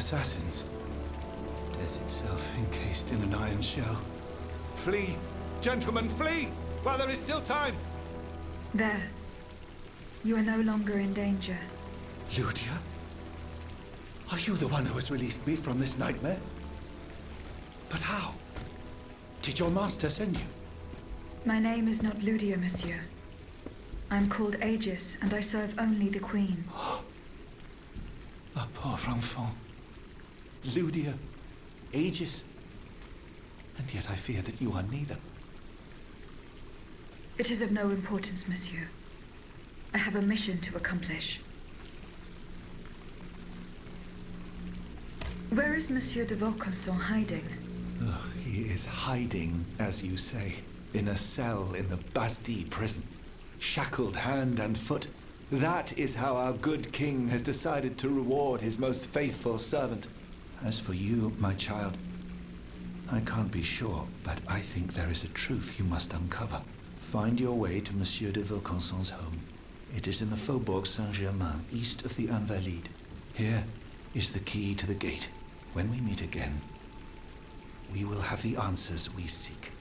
assassins. Death itself encased in an iron shell. Flee! Gentlemen, flee! While there is still time! There. You are no longer in danger. Ludia? Are you the one who has released me from this nightmare? But how? Did your master send you? My name is not Ludia, monsieur. I'm called Aegis, and I serve only the Queen. A pauvre enfant. Ludia, Aegis. And yet I fear that you are neither. It is of no importance, monsieur. I have a mission to accomplish. Where is Monsieur de Vaucanson hiding? Oh, he is hiding, as you say, in a cell in the Bastille prison. Shackled hand and foot. That is how our good king has decided to reward his most faithful servant. As for you, my child, I can't be sure, but I think there is a truth you must uncover. Find your way to Monsieur de Vaucanson's home. It is in the Faubourg Saint-Germain, east of the Invalides. Here is the key to the gate. When we meet again, we will have the answers we seek.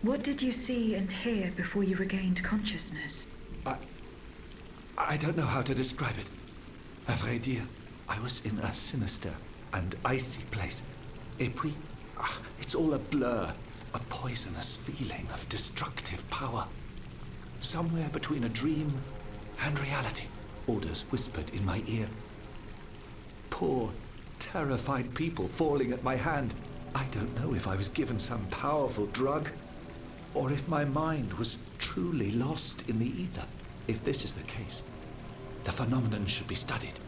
What did you see and hear before you regained consciousness? I don't know how to describe it. À vrai dire, I was in a sinister and icy place. Et puis, it's all a blur. A poisonous feeling of destructive power. Somewhere between a dream and reality. Orders whispered in my ear. Poor, terrified people falling at my hand. I don't know if I was given some powerful drug, or if my mind was truly lost in the ether. If this is the case, the phenomenon should be studied.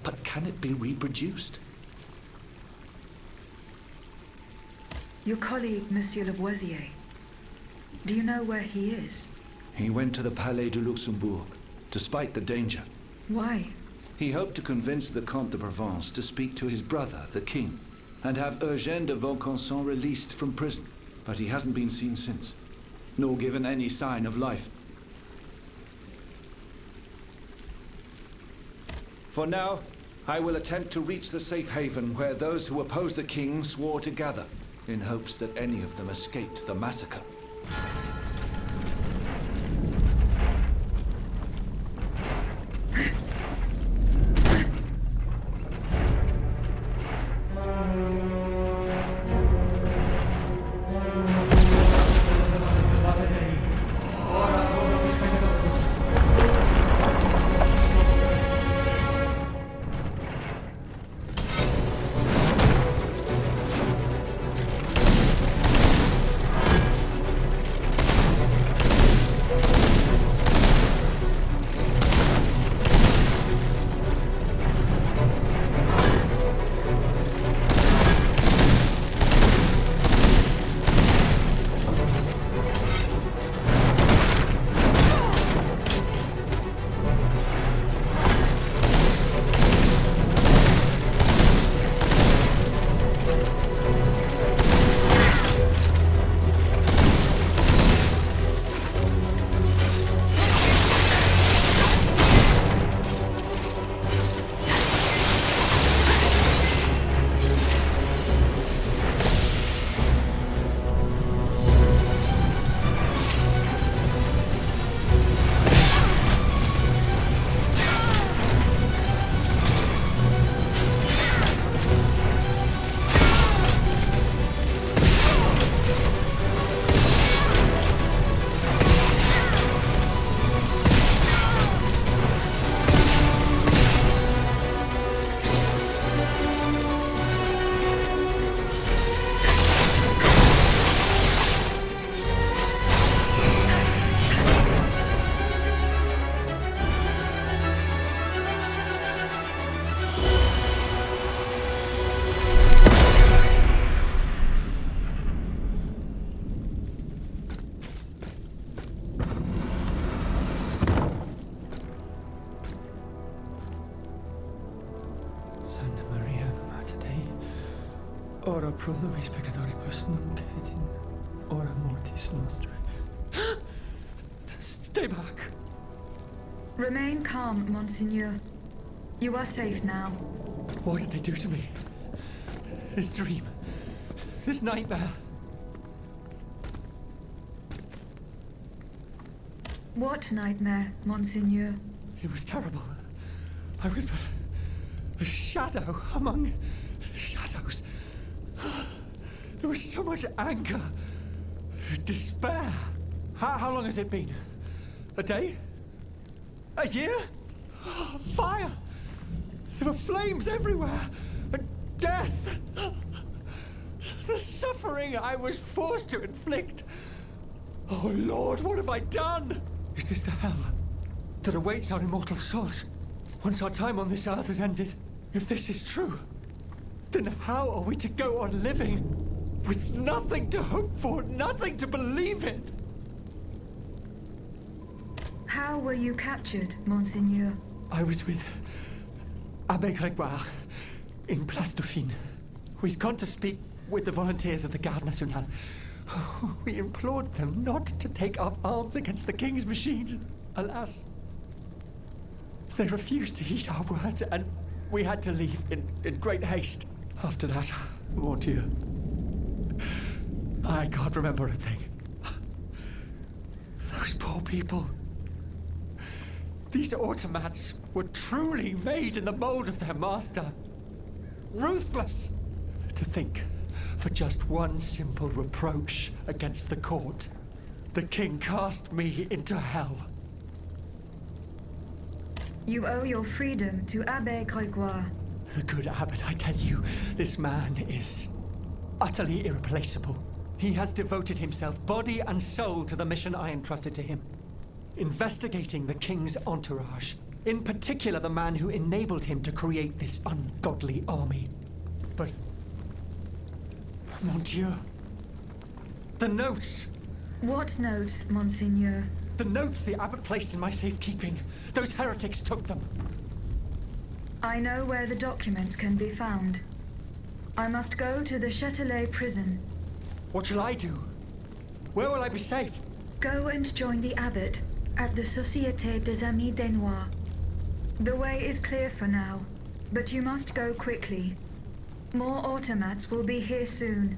But can it be reproduced? Your colleague, Monsieur Lavoisier. Do you know where he is? He went to the Palais de Luxembourg, despite the danger. Why? He hoped to convince the Comte de Provence to speak to his brother, the king, and have Eugene de Vaucanson released from prison. But he hasn't been seen since, nor given any sign of life. For now, I will attempt to reach the safe haven where those who oppose the king swore to gather, in hopes that any of them escaped the massacre. ora pro nobis peccatoribus nunc et in hora mortis nostrae. Stay back. Remain calm, Monsignor. You are safe now. What did they do to me? This dream. This nightmare. What nightmare, Monsignor? It was terrible. I was but a shadow among shadows. There was so much anger, despair. How long has it been? A day? A year? Fire! There were flames everywhere, and death! The suffering I was forced to inflict. Oh Lord, what have I done? Is this the hell that awaits our immortal souls once our time on this earth has ended? If this is true, then how are we to go on living with nothing to hope for, nothing to believe in? How were you captured, Monsignor? I was with Abbé Grégoire in Place Dauphine. We'd gone to speak with the volunteers of the Garde Nationale. We implored them not to take up arms against the king's machines. Alas, they refused to heed our words, and we had to leave in great haste. After that, mon Dieu, I can't remember a thing. Those poor people. These automats were truly made in the mold of their master. Ruthless. To think, for just one simple reproach against the court, the king cast me into hell. You owe your freedom to Abbé Grégoire. The good abbot, I tell you, this man is utterly irreplaceable. He has devoted himself body and soul to the mission I entrusted to him. Investigating the king's entourage, in particular the man who enabled him to create this ungodly army. But, mon Dieu, the notes! What notes, Monsignor? The notes the abbot placed in my safekeeping. Those heretics took them. I know where the documents can be found. I must go to the Châtelet prison. What shall I do? Where will I be safe? Go and join the abbot at the Société des Amis des Noirs. The way is clear for now, but you must go quickly. More automats will be here soon.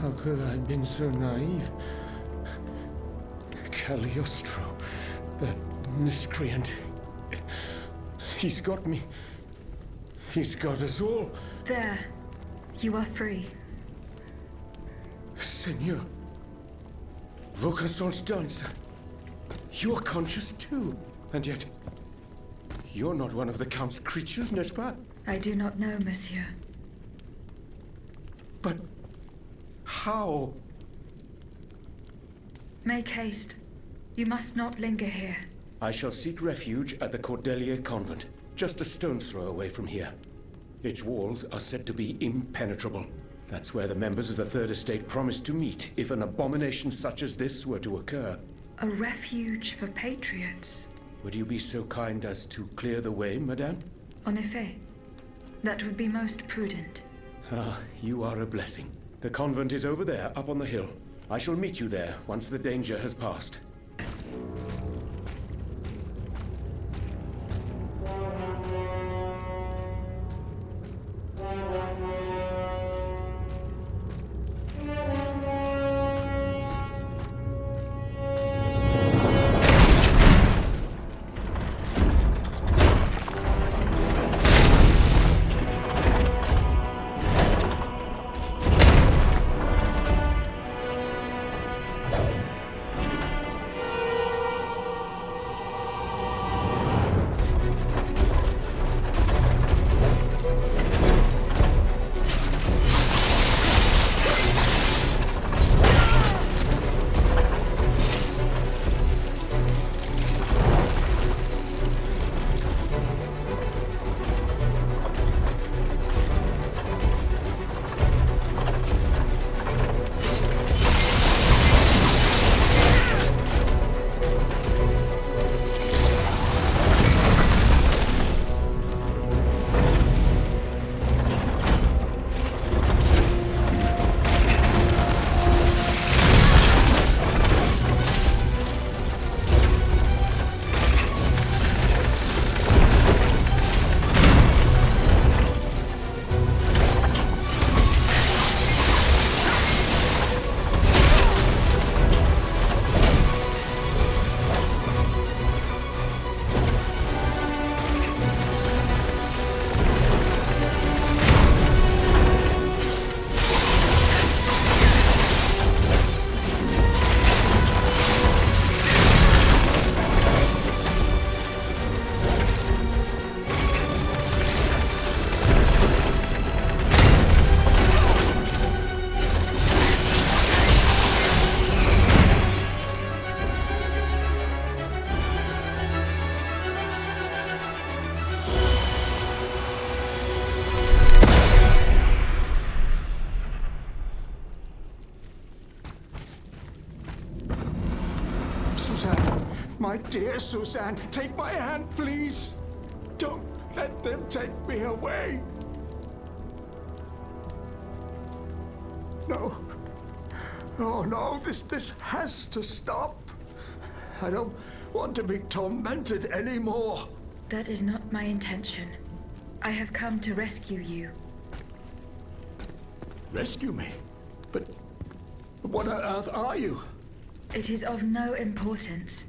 How could I have been so naive? Cagliostro, that miscreant. He's got me. He's got us all. There. You are free. Senor. Vaucanson's dancer. You're conscious too. And yet, you're not one of the Count's creatures, n'est-ce pas? I do not know, monsieur. But how? Make haste. You must not linger here. I shall seek refuge at the Cordelier convent, just a stone's throw away from here. Its walls are said to be impenetrable. That's where the members of the Third Estate promised to meet if an abomination such as this were to occur. A refuge for patriots. Would you be so kind as to clear the way, madame? En effet. That would be most prudent. Ah, you are a blessing. The convent is over there, up on the hill. I shall meet you there once the danger has passed. My dear Suzanne, take my hand, please. Don't let them take me away. No. Oh, no, this has to stop. I don't want to be tormented anymore. That is not my intention. I have come to rescue you. Rescue me? But what on earth are you? It is of no importance.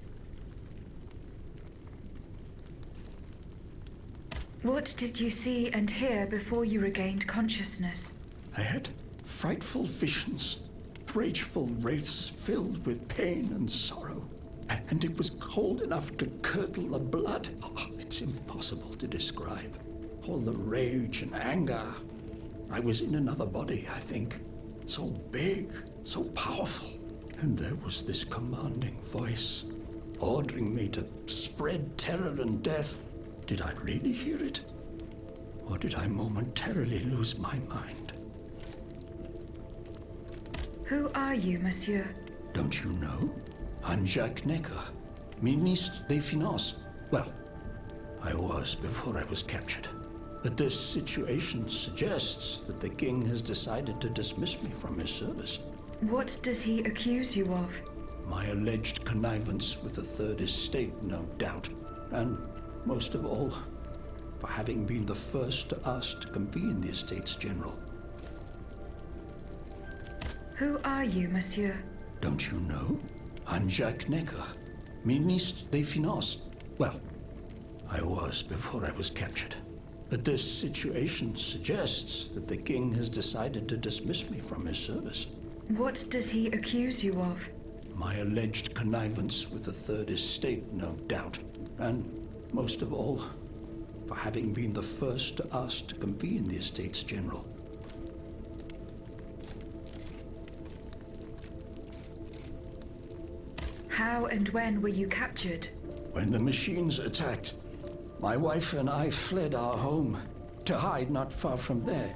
What did you see and hear before you regained consciousness? I had frightful visions, rageful wraiths filled with pain and sorrow. And it was cold enough to curdle the blood. Oh, it's impossible to describe. All the rage and anger. I was in another body, I think. So big, so powerful. And there was this commanding voice, ordering me to spread terror and death. Did I really hear it? Or did I momentarily lose my mind? Who are you, monsieur? Don't you know? I'm Jacques Necker, Ministre des Finances. Well, I was before I was captured. But this situation suggests that the king has decided to dismiss me from his service. What does he accuse you of? My alleged connivance with the Third Estate, no doubt. And most of all, for having been the first to ask to convene the Estates General. Who are you, monsieur? Don't you know? I'm Jacques Necker, Ministre des Finances. Well, I was before I was captured. But this situation suggests that the king has decided to dismiss me from his service. What does he accuse you of? My alleged connivance with the Third Estate, no doubt. And, most of all, for having been the first to ask to convene the Estates General. How and when were you captured? When the machines attacked, my wife and I fled our home to hide not far from there,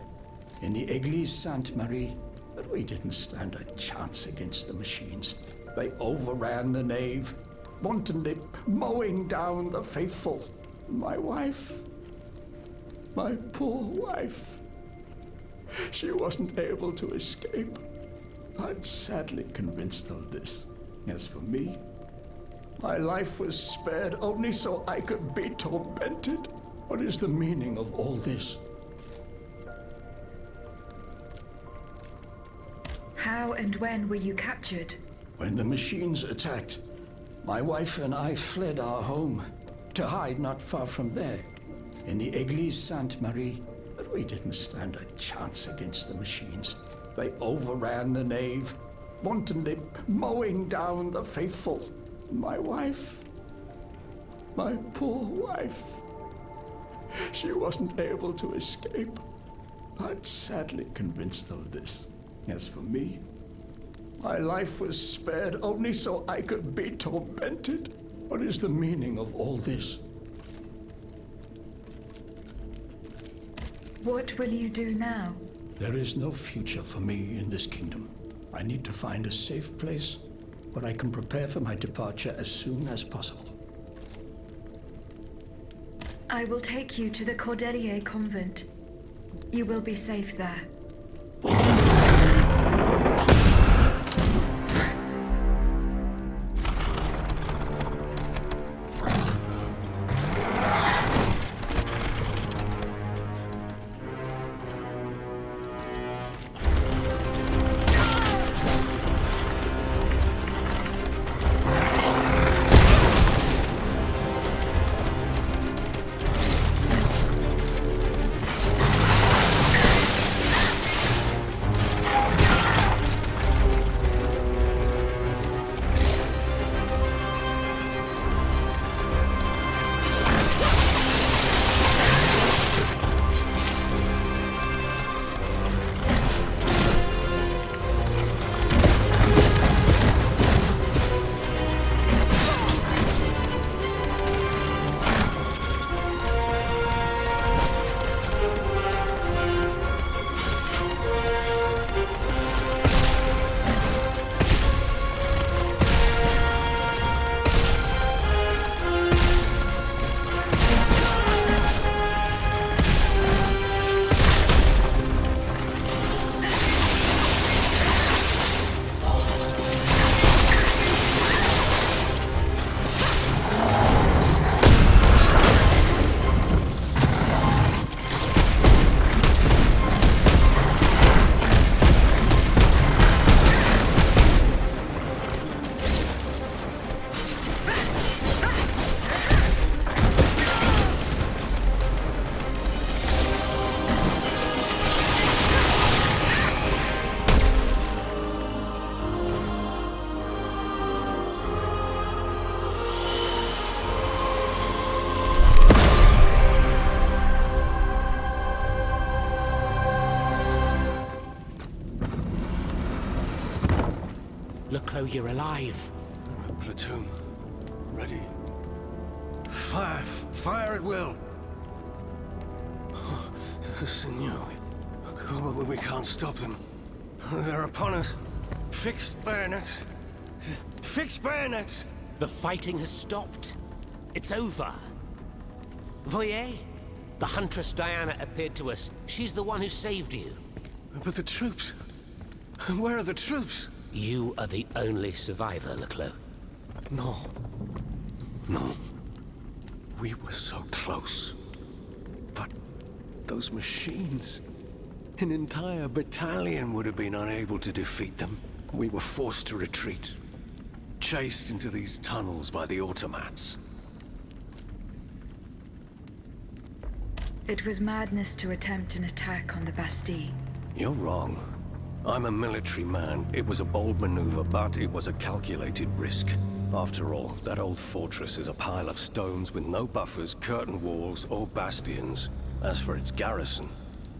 in the Église Sainte-Marie. But we didn't stand a chance against the machines. They overran the nave, wantonly mowing down the faithful. My wife, my poor wife, she wasn't able to escape. I'm sadly convinced of this. As for me, my life was spared only so I could be tormented. What is the meaning of all this? How and when were you captured? When the machines attacked, my wife and I fled our home to hide not far from there, in the Église Sainte-Marie. But we didn't stand a chance against the machines. They overran the nave, wantonly mowing down the faithful. My wife, my poor wife, she wasn't able to escape. I'm sadly convinced of this. As for me, my life was spared only so I could be tormented. What is the meaning of all this? What will you do now? There is no future for me in this kingdom. I need to find a safe place where I can prepare for my departure as soon as possible. I will take you to the Cordelier convent. You will be safe there. Laclos, you're alive. Platoon. Ready. Fire! Fire at will! Oh, Senor, we can't stop them. They're upon us. Fixed bayonets. Fixed bayonets! The fighting has stopped. It's over. Voyez? The huntress Diana appeared to us. She's the one who saved you. But the troops... Where are the troops? You are the only survivor, Laclos. No. No. We were so close. But those machines... An entire battalion would have been unable to defeat them. We were forced to retreat, chased into these tunnels by the automats. It was madness to attempt an attack on the Bastille. You're wrong. I'm a military man. It was a bold maneuver, but it was a calculated risk. After all, that old fortress is a pile of stones with no buffers, curtain walls, or bastions. As for its garrison,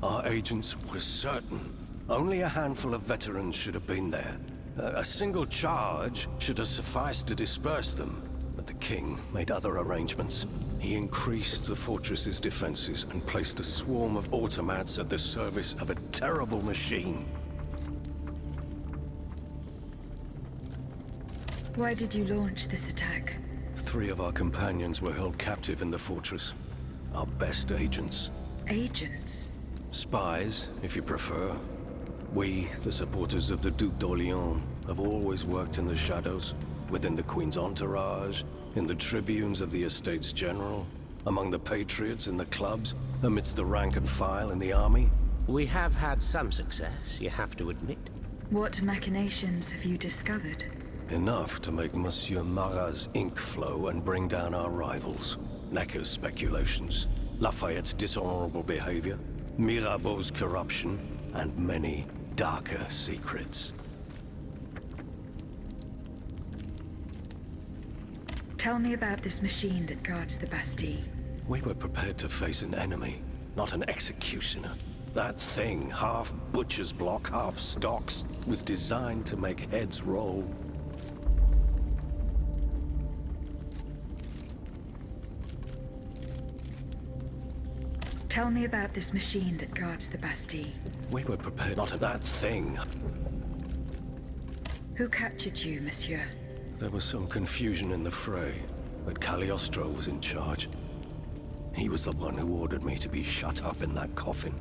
our agents were certain. Only a handful of veterans should have been there. A single charge should have sufficed to disperse them. But the king made other arrangements. He increased the fortress's defenses and placed a swarm of automats at the service of a terrible machine. Why did you launch this attack? 3 of our companions were held captive in the fortress. Our best agents. Agents? Spies, if you prefer. We, the supporters of the Duc d'Orléans, have always worked in the shadows, within the Queen's entourage, in the tribunes of the Estates General, among the patriots in the clubs, amidst the rank and file in the army. We have had some success, you have to admit. What machinations have you discovered? Enough to make Monsieur Marat's ink flow and bring down our rivals. Necker's speculations, Lafayette's dishonorable behavior, Mirabeau's corruption, and many darker secrets. Tell me about this machine that guards the Bastille. We were prepared to face an enemy, not an executioner. That thing, half butcher's block, half stocks, was designed to make heads roll. Tell me about this machine that guards the Bastille. We were prepared not to that thing. Who captured you, monsieur? There was some confusion in the fray, but Cagliostro was in charge. He was the one who ordered me to be shut up in that coffin.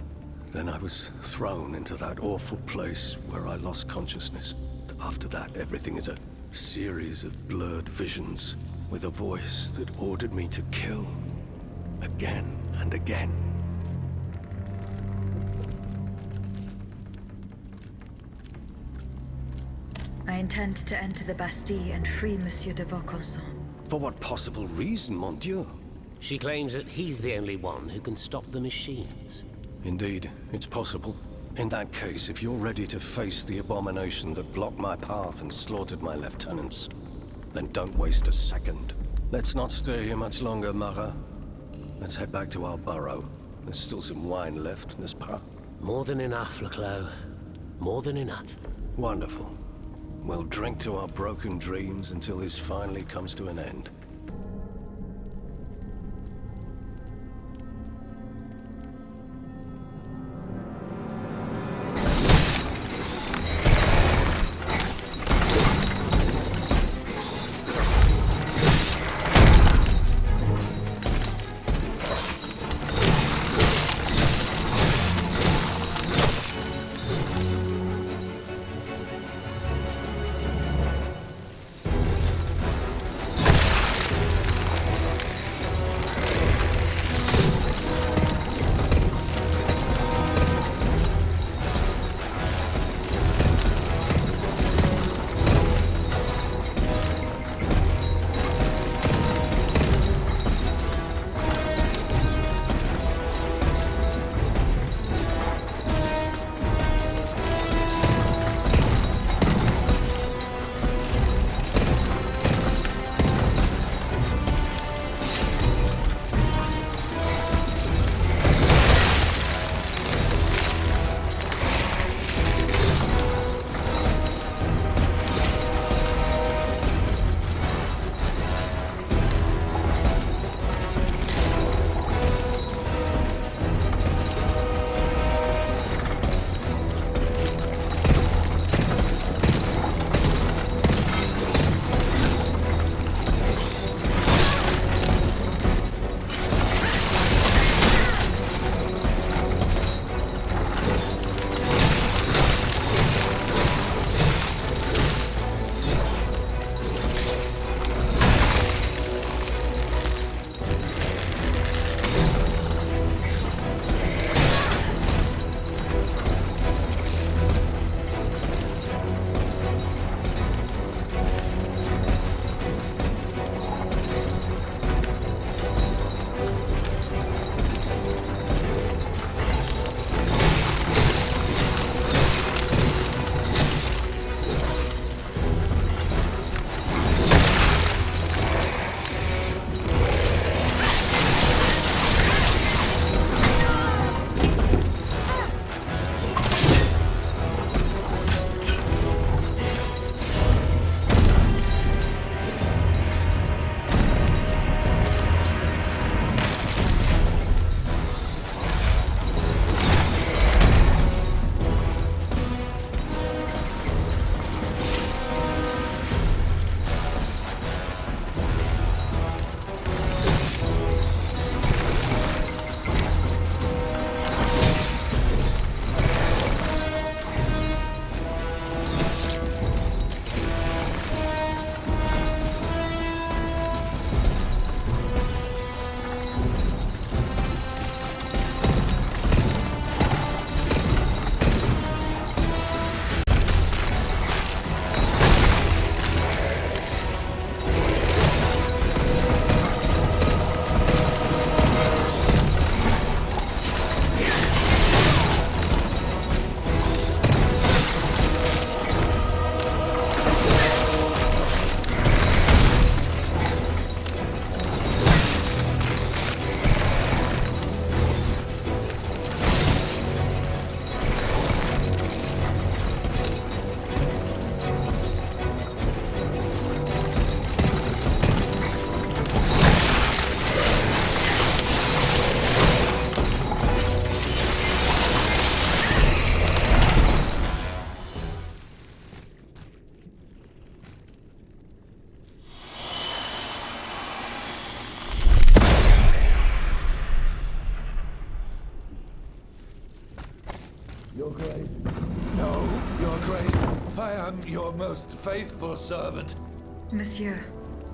Then I was thrown into that awful place where I lost consciousness. After that, everything is a series of blurred visions, with a voice that ordered me to kill. Again and again. I intend to enter the Bastille and free Monsieur de Vaucanson. For what possible reason, mon Dieu? She claims that he's the only one who can stop the machines. Indeed, it's possible. In that case, if you're ready to face the abomination that blocked my path and slaughtered my lieutenants, then don't waste a second. Let's not stay here much longer, Marat. Let's head back to our burrow. There's still some wine left, n'est-ce pas? More than enough, Laclos. More than enough. Wonderful. We'll drink to our broken dreams until this finally comes to an end. your most faithful servant. Monsieur,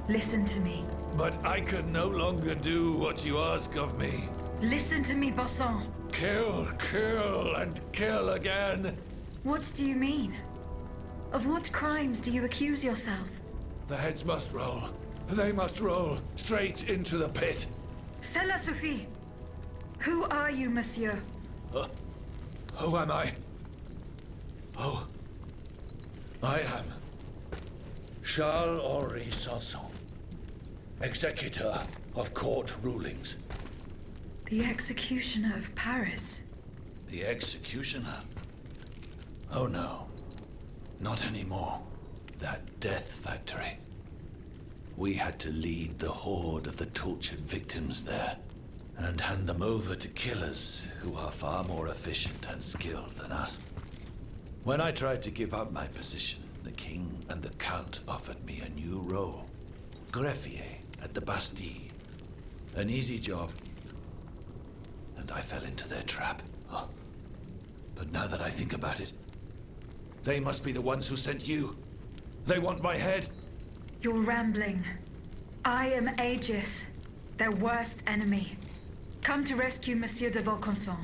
listen to me. But I can no longer do what you ask of me. Listen to me, Bossan. Kill, kill, and kill again. What do you mean? Of what crimes do you accuse yourself? The heads must roll. They must roll straight into the pit. Cela suffit. Who are you, monsieur? Who am I? Oh, I am Charles-Henri Sanson, executor of court rulings. The executioner of Paris. The executioner? Oh no, not anymore. That death factory. We had to lead the horde of the tortured victims there and hand them over to killers who are far more efficient and skilled than us. When I tried to give up my position, the king and the count offered me a new role. Greffier at the Bastille. An easy job. And I fell into their trap. Oh. But now that I think about it, they must be the ones who sent you. They want my head. You're rambling. I am Aegis, their worst enemy. Come to rescue Monsieur de Vaucanson.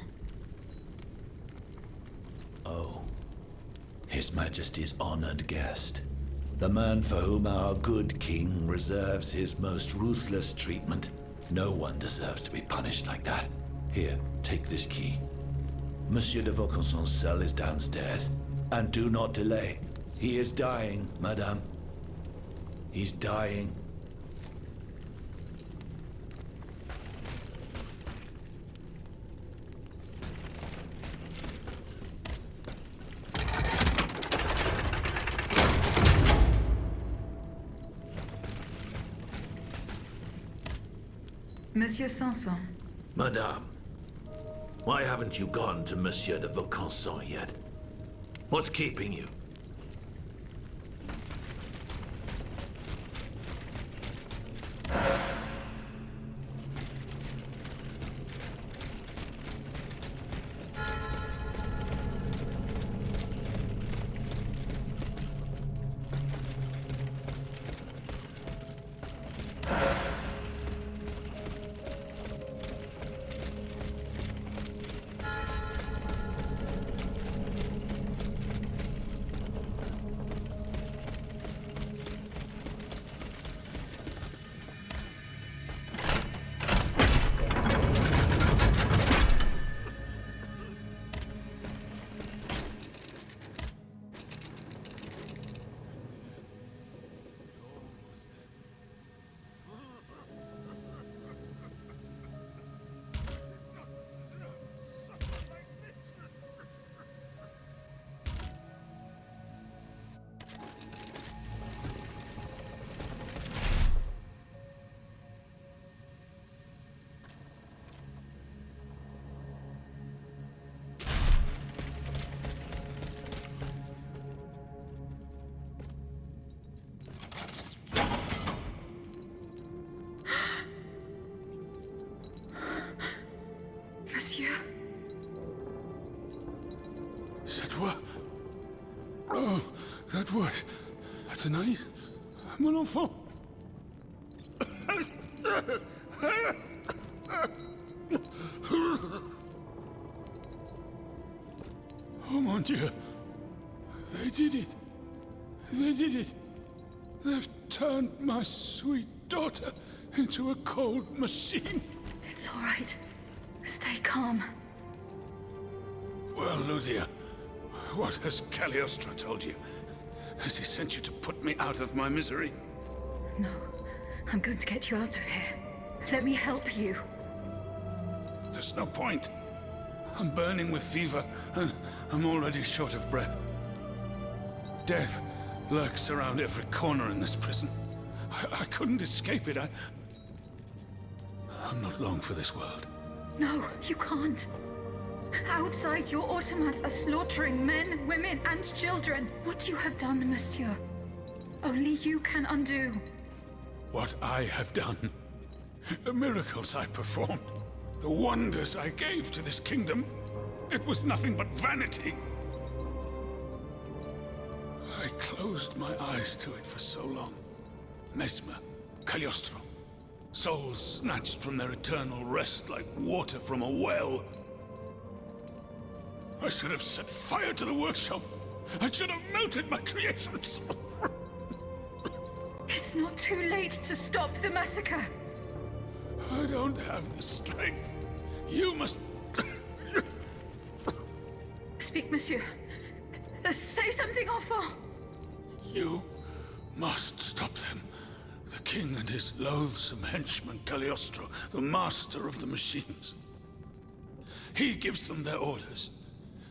Oh. His Majesty's honored guest. The man for whom our good king reserves his most ruthless treatment. No one deserves to be punished like that. Here, take this key. Monsieur de Vaucanson's cell is downstairs. And do not delay. He is dying, madame. He's dying. Monsieur Sanson. Madame, why haven't you gone to Monsieur de Vaucanson yet? What's keeping you? Monsieur. C'est toi? Oh, that was... Athenais? Mon enfant? Oh, mon Dieu. They did it. They did it. They've turned my sweet daughter into a cold machine. It's all right. Stay calm. Well, Ludia, what has Cagliostro told you? Has he sent you to put me out of my misery? No, I'm going to get you out of here. Let me help you. There's no point. I'm burning with fever, and I'm already short of breath. Death lurks around every corner in this prison. I couldn't escape it. I'm not long for this world. No, you can't. Outside, your automats are slaughtering men, women, and children. What you have done, monsieur, only you can undo. What I have done, the miracles I performed, the wonders I gave to this kingdom, it was nothing but vanity. I closed my eyes to it for so long. Mesmer, Cagliostro. Souls snatched from their eternal rest like water from a well. I should have set fire to the workshop. I should have melted my creations. It's not too late to stop the massacre. I don't have the strength. You must... Speak, monsieur. Say something, enfant. You must stop them. The king and his loathsome henchman, Cagliostro, the master of the machines. He gives them their orders.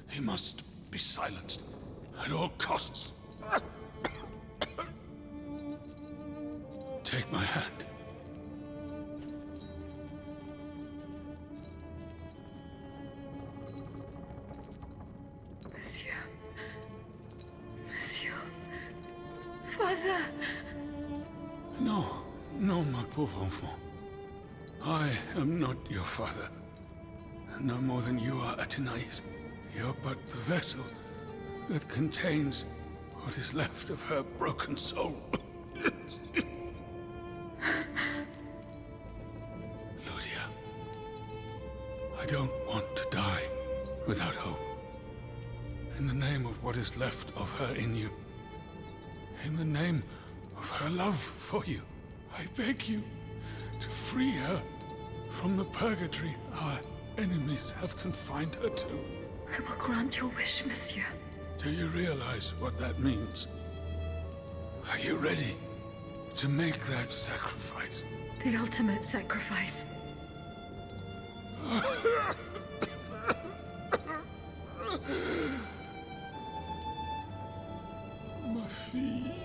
He must be silenced at all costs. Take my hand. Monsieur, Father. No, my pauvre enfant. I am not your father. No more than you are Athenais. You're but the vessel that contains what is left of her broken soul. Ludia, I don't want to die without hope. In the name of what is left of her in you, in the name of her love for you, I beg you to free her from the purgatory our enemies have confined her to. I will grant your wish, monsieur. Do you realize what that means? Are you ready to make that sacrifice? The ultimate sacrifice. Ma fille.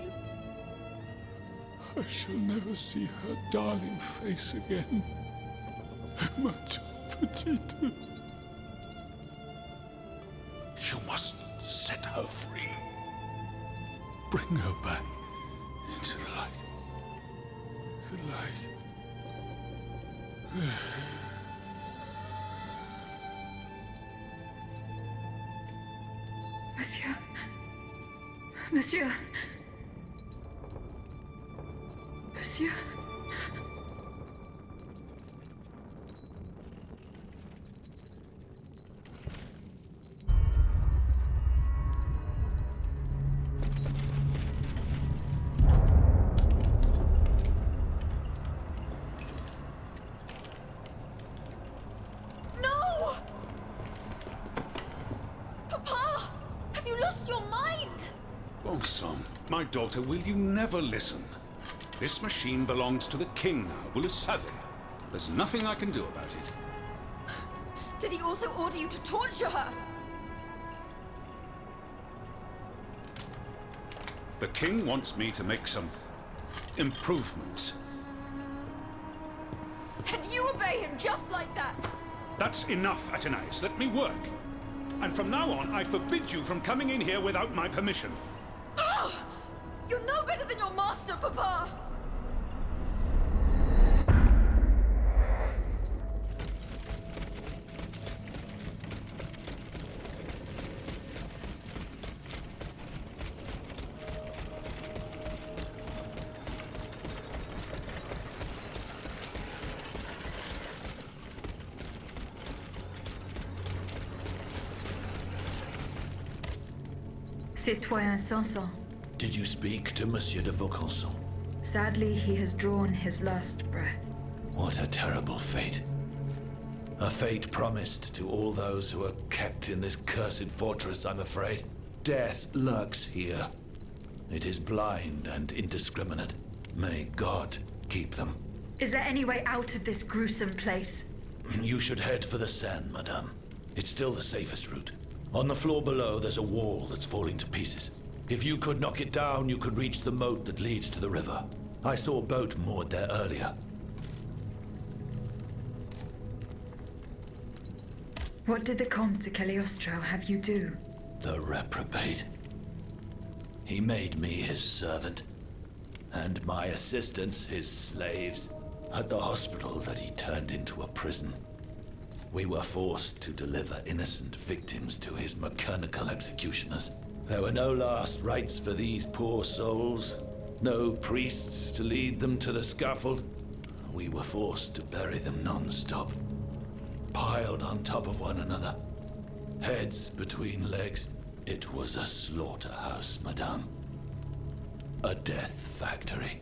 I shall never see her darling face again. Ma toute petite. You must set her free. Bring her back into the light. The light. Monsieur. Monsieur. Monsieur. No! Papa! Have you lost your mind? Bon sang, my daughter, will you never listen? This machine belongs to the king now, vous le savez. There's nothing I can do about it. Did he also order you to torture her? The king wants me to make some improvements. And you obey him just like that? That's enough, Athenais. Let me work. And from now on, I forbid you from coming in here without my permission. Ugh! You're no better than your master, Papa! Citoyen Sanson. Did you speak to Monsieur de Vaucanson? Sadly, he has drawn his last breath. What a terrible fate. A fate promised to all those who are kept in this cursed fortress, I'm afraid. Death lurks here. It is blind and indiscriminate. May God keep them. Is there any way out of this gruesome place? You should head for the Seine, madame. It's still the safest route. On the floor below, there's a wall that's falling to pieces. If you could knock it down, you could reach the moat that leads to the river. I saw a boat moored there earlier. What did the Comte de Cagliostro have you do? The reprobate. He made me his servant, and my assistants his slaves. At the hospital that he turned into a prison, we were forced to deliver innocent victims to his mechanical executioners. There were no last rites for these poor souls. No priests to lead them to the scaffold. We were forced to bury them non-stop. Piled on top of one another. Heads between legs. It was a slaughterhouse, madame. A death factory.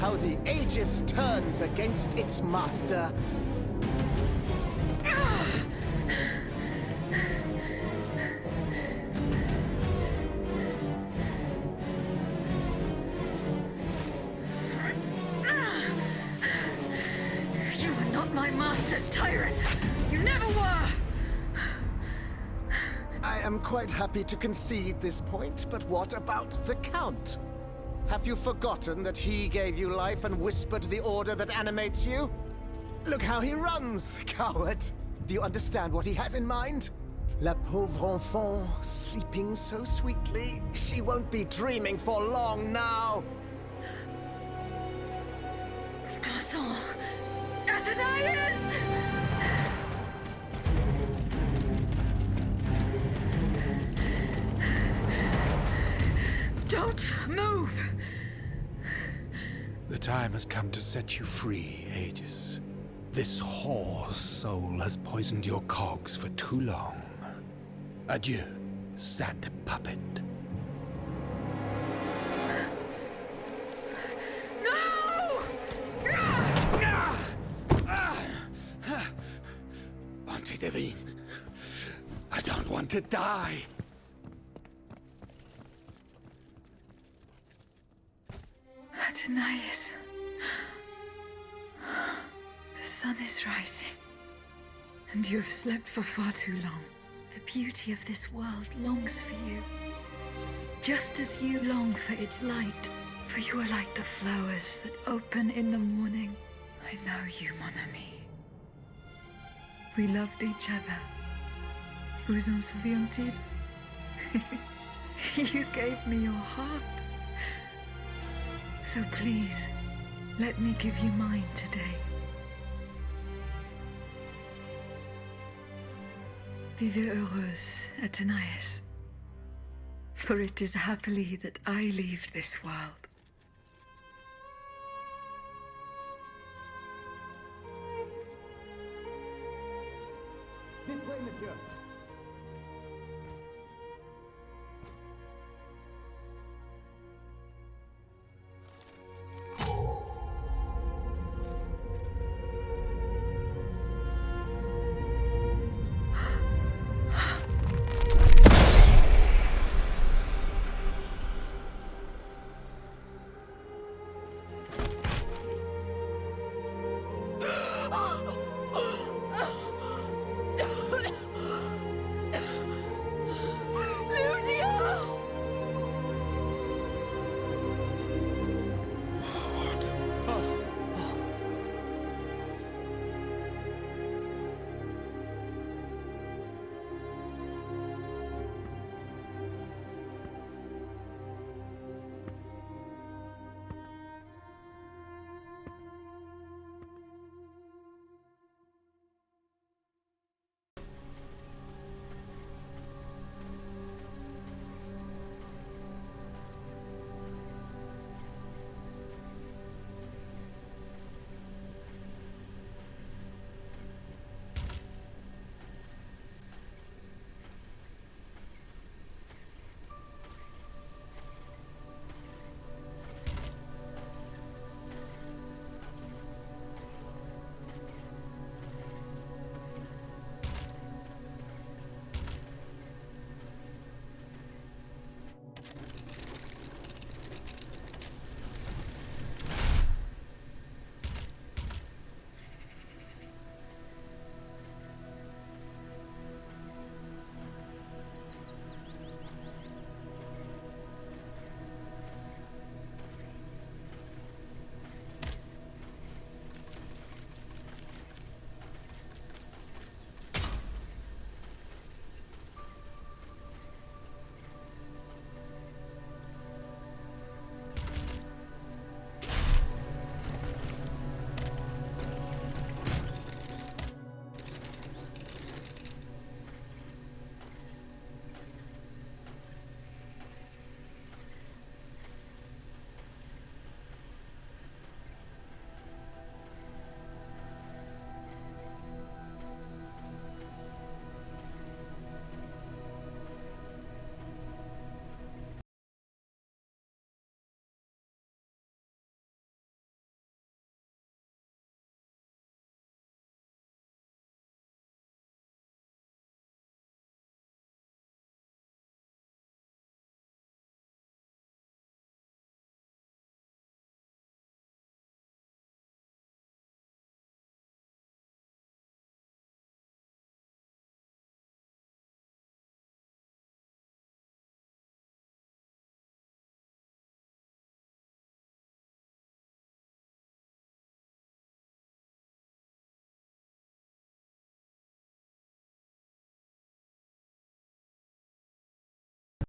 how the Aegis turns against its master. You are not my master, tyrant! You never were! I am quite happy to concede this point, but what about the Count? Have you forgotten that he gave you life and whispered the order that animates you? Look how he runs, the coward! Do you understand what he has in mind? La pauvre enfant, sleeping so sweetly, she won't be dreaming for long now! Garçon! Athenais! Don't move! The time has come to set you free, Aegis. This whore's soul has poisoned your cogs for too long. Adieu, sad puppet. No! Bonté divine. I don't want to die. Athenais. The sun is rising, and you have slept for far too long. The beauty of this world longs for you, just as you long for its light. For you are like the flowers that open in the morning. I know you, mon ami. We loved each other. Vous en souvient-il? You gave me your heart. So please, let me give you mine today. Vivez heureuse, Athenais. For it is happily that I leave this world. This way, monsieur.